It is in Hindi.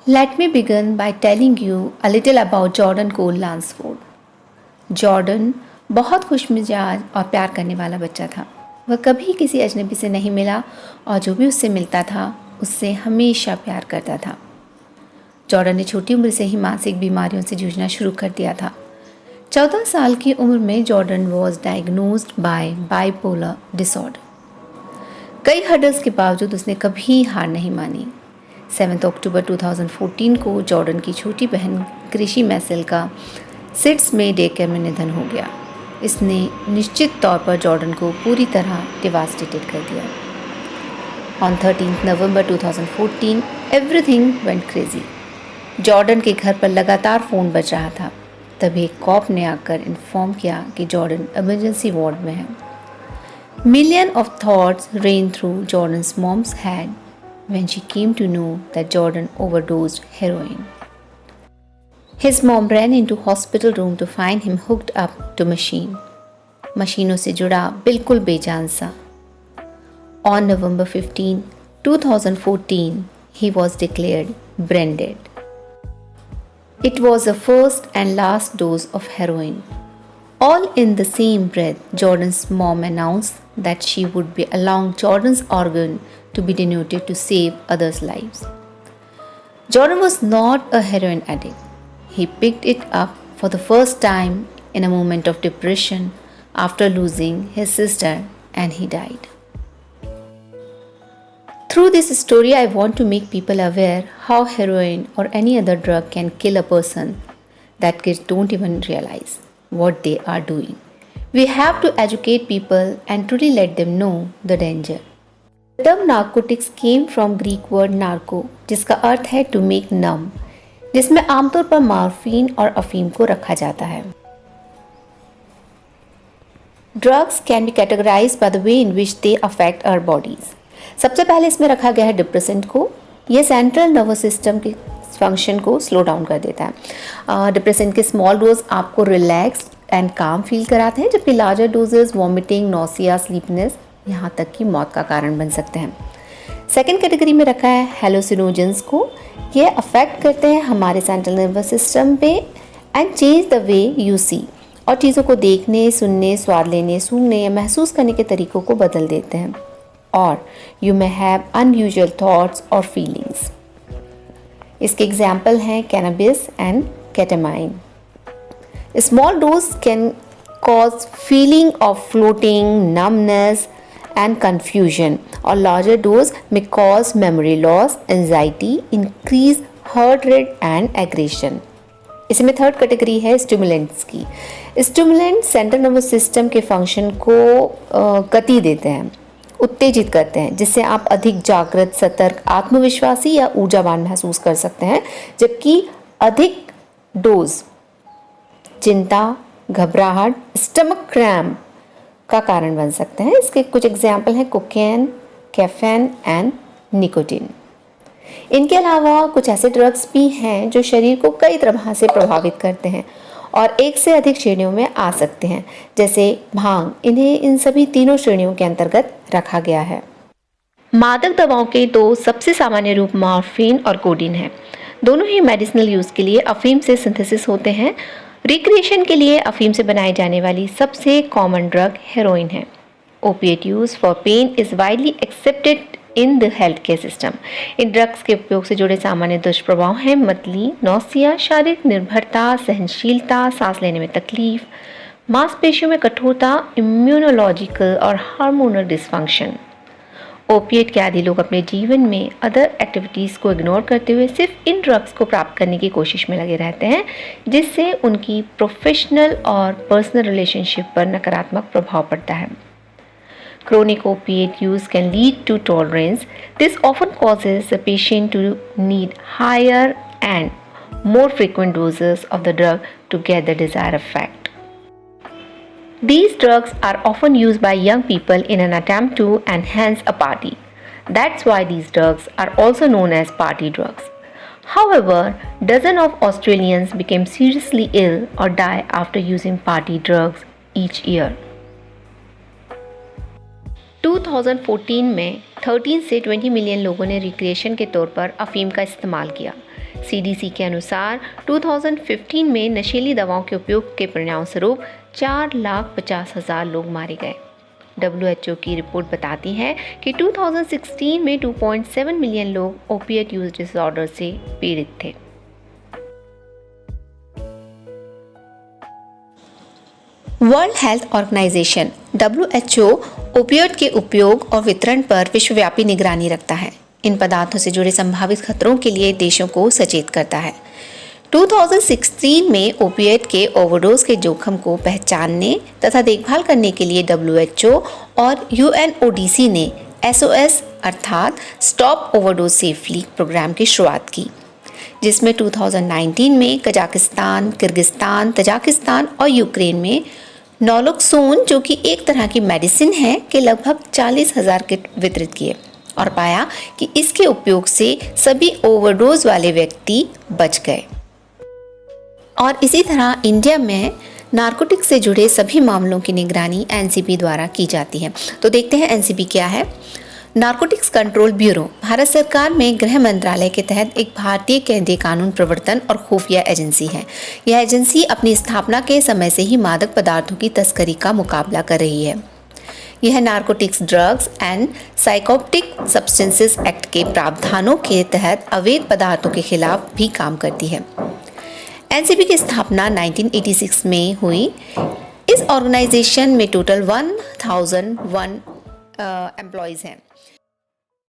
Let me begin by telling you a little about Jordan Cole Lansford. Jordan बहुत खुशमिजाज और प्यार करने वाला बच्चा था। वह कभी किसी अजनबी से नहीं मिला और जो भी उससे मिलता था उससे हमेशा प्यार करता था। जॉर्डन ने छोटी उम्र से ही मानसिक बीमारियों से जूझना शुरू कर दिया था। 14 साल की उम्र में Jordan was diagnosed by bipolar disorder. कई हर्डल्स के बावजूद उसने कभी हार नहीं मानी। 7 अक्टूबर 2014 को जॉर्डन की छोटी बहन कृषि मैसेल का सिड्स में डे केयर में निधन हो गया। इसने निश्चित तौर पर जॉर्डन को पूरी तरह डिवास्टेटेड कर दिया। On 13 November 2014 everything went crazy. Jordan के घर पर लगातार फ़ोन बज रहा था। तभी एक कॉप ने आकर इन्फॉर्म किया कि जॉर्डन इमरजेंसी वार्ड में है। Million of thoughts ran through Jordan's mom's head when she came to know that Jordan overdosed heroin. His mom ran into hospital room to find him hooked up to machine. मशीनों से जुड़ा बिल्कुल बेजान सा। On November 15, 2014, he was declared brain dead. It was the first and last dose of heroin. All in the same breath, Jordan's mom announced that she would be allowing Jordan's organ to be donated to save others' lives. Jordan was not a heroin addict. He picked it up for the first time in a moment of depression after losing his sister, and he died. Through this story, I want to make people aware how heroin or any other drug can kill a person that kids don't even realize what they are doing. We have to educate people and truly let them know the danger. The term narcotics came from Greek word narco, जिसका अर्थ है to make numb, जिसमें आमतौर पर मॉर्फिन और अफीम को रखा जाता है। Drugs can be categorized by the way in which they affect our bodies. सबसे पहले इसमें रखा गया है डिप्रेसेंट को। यह सेंट्रल नर्वस सिस्टम के फंक्शन को स्लो डाउन कर देता है। डिप्रेसेंट के स्मॉल डोज आपको रिलैक्स एंड काम फील कराते हैं, जबकि larger doses vomiting, nausea, sleepiness, यहाँ तक कि मौत का कारण बन सकते हैं। सेकेंड कैटेगरी में रखा है हेलोसिनोजेंस को। ये अफेक्ट करते हैं हमारे सेंट्रल नर्वस सिस्टम पे and change the way you see, और चीज़ों को देखने, सुनने, स्वाद लेने, सूंघने या महसूस करने के तरीक़ों को बदल देते हैं। और you may have unusual thoughts और फीलिंग्स। इसके एग्जाम्पल हैं cannabis and ketamine. Small dose can cause feeling of floating, numbness and confusion, और larger dose may cause memory loss, anxiety, increase heart rate and aggression. इसमें थर्ड कैटेगरी है स्टिमुलेंट्स की। स्टिमुलेंट सेंट्रल नर्वस सिस्टम के फंक्शन को गति देते हैं, उत्तेजित करते हैं, जिससे आप अधिक जागृत, सतर्क, आत्मविश्वासी या ऊर्जावान महसूस कर सकते हैं, जबकि अधिक डोज चिंता, घबराहट, स्टमक क्रैम्प का कारण बन सकते हैं। इसके कुछ एग्जाम्पल हैं कोकेन, कैफीन एंड निकोटीन। इनके अलावा कुछ ऐसे ड्रग्स भी हैं जो शरीर को कई तरह से प्रभावित करते हैं और एक से अधिक श्रेणियों में आ सकते हैं, जैसे भांग। इन्हें इन सभी तीनों श्रेणियों के अंतर्गत रखा गया है। मादक दवाओं के दो सबसे सामान्य रूप मॉर्फिन और कोडीन हैं। दोनों ही मेडिसिनल यूज़ के लिए अफीम से सिंथेसिस होते हैं। रिक्रिएशन के लिए अफीम से बनाई जाने वाली सबसे कॉमन ड्रग हेरोइन है। Opiate use for pain is widely accepted in the health care system. इन ड्रग्स के उपयोग से जुड़े सामान्य दुष्प्रभाव हैं मतली, नौसिया, शारीरिक निर्भरता, सहनशीलता, सांस लेने में तकलीफ, मांसपेशियों में कठोरता, इम्यूनोलॉजिकल और हार्मोनल डिसफंक्शन। ओपिएट के आदि लोग अपने जीवन में अदर एक्टिविटीज़ को इग्नोर करते हुए सिर्फ इन ड्रग्स को प्राप्त करने की कोशिश में लगे रहते हैं, जिससे उनकी प्रोफेशनल और पर्सनल रिलेशनशिप पर नकारात्मक प्रभाव पड़ता है। Chronic opiate use can lead to tolerance. This often causes the patient to need higher and more frequent doses of the drug to get the desired effect. These drugs are often used by young people in an attempt to enhance a party. That's why these drugs are also known as party drugs. However, dozens of Australians became seriously ill or die after using party drugs each year. 2014 में 13 से 20 मिलियन लोगों ने रिक्रिएशन के तौर पर अफीम का इस्तेमाल किया। CDC के अनुसार 2015 में नशीली दवाओं के उपयोग के परिणामस्वरूप 4,50,000 लोग मारे गए। WHO की रिपोर्ट बताती है कि 2016 में 2.7 मिलियन लोग ओपिएट यूज डिसऑर्डर से पीड़ित थे। World Health Organization WHO opiate के उपयोग और वितरण पर विश्वव्यापी निगरानी रखता है। इन पदार्थों से जुड़े संभावित खतरों के लिए देशों को सचेत करता है। 2016 में ओपिएट के ओवरडोज के जोखिम को पहचानने तथा देखभाल करने के लिए WHO और UNODC ने SOS अर्थात स्टॉप ओवरडोज सेफली प्रोग्राम की शुरुआत की, जिसमें 2019 में कजाकिस्तान, किर्गिस्तान, तजाकिस्तान और यूक्रेन में नॉलोक्सोन, जो कि एक तरह की मेडिसिन है, के लगभग 40,000 किट वितरित किए और पाया कि इसके उपयोग से सभी ओवरडोज वाले व्यक्ति बच गए। और इसी तरह इंडिया में नारकोटिक्स से जुड़े सभी मामलों की निगरानी NCB द्वारा की जाती है। तो देखते हैं NCB क्या है। नारकोटिक्स कंट्रोल ब्यूरो भारत सरकार में गृह मंत्रालय के तहत एक भारतीय केंद्रीय कानून प्रवर्तन और खुफिया एजेंसी है। यह एजेंसी अपनी स्थापना के समय से ही मादक पदार्थों की तस्करी का मुकाबला कर रही है। यह नारकोटिक्स, ड्रग्स एंड साइकोप्टिक सब्सटेंसेस एक्ट के प्रावधानों के तहत अवैध पदार्थों के खिलाफ भी काम करती है। NCB की स्थापना 1986 में हुई। इस ऑर्गेनाइजेशन में टोटल 1001 एम्प्लॉयज़ हैं।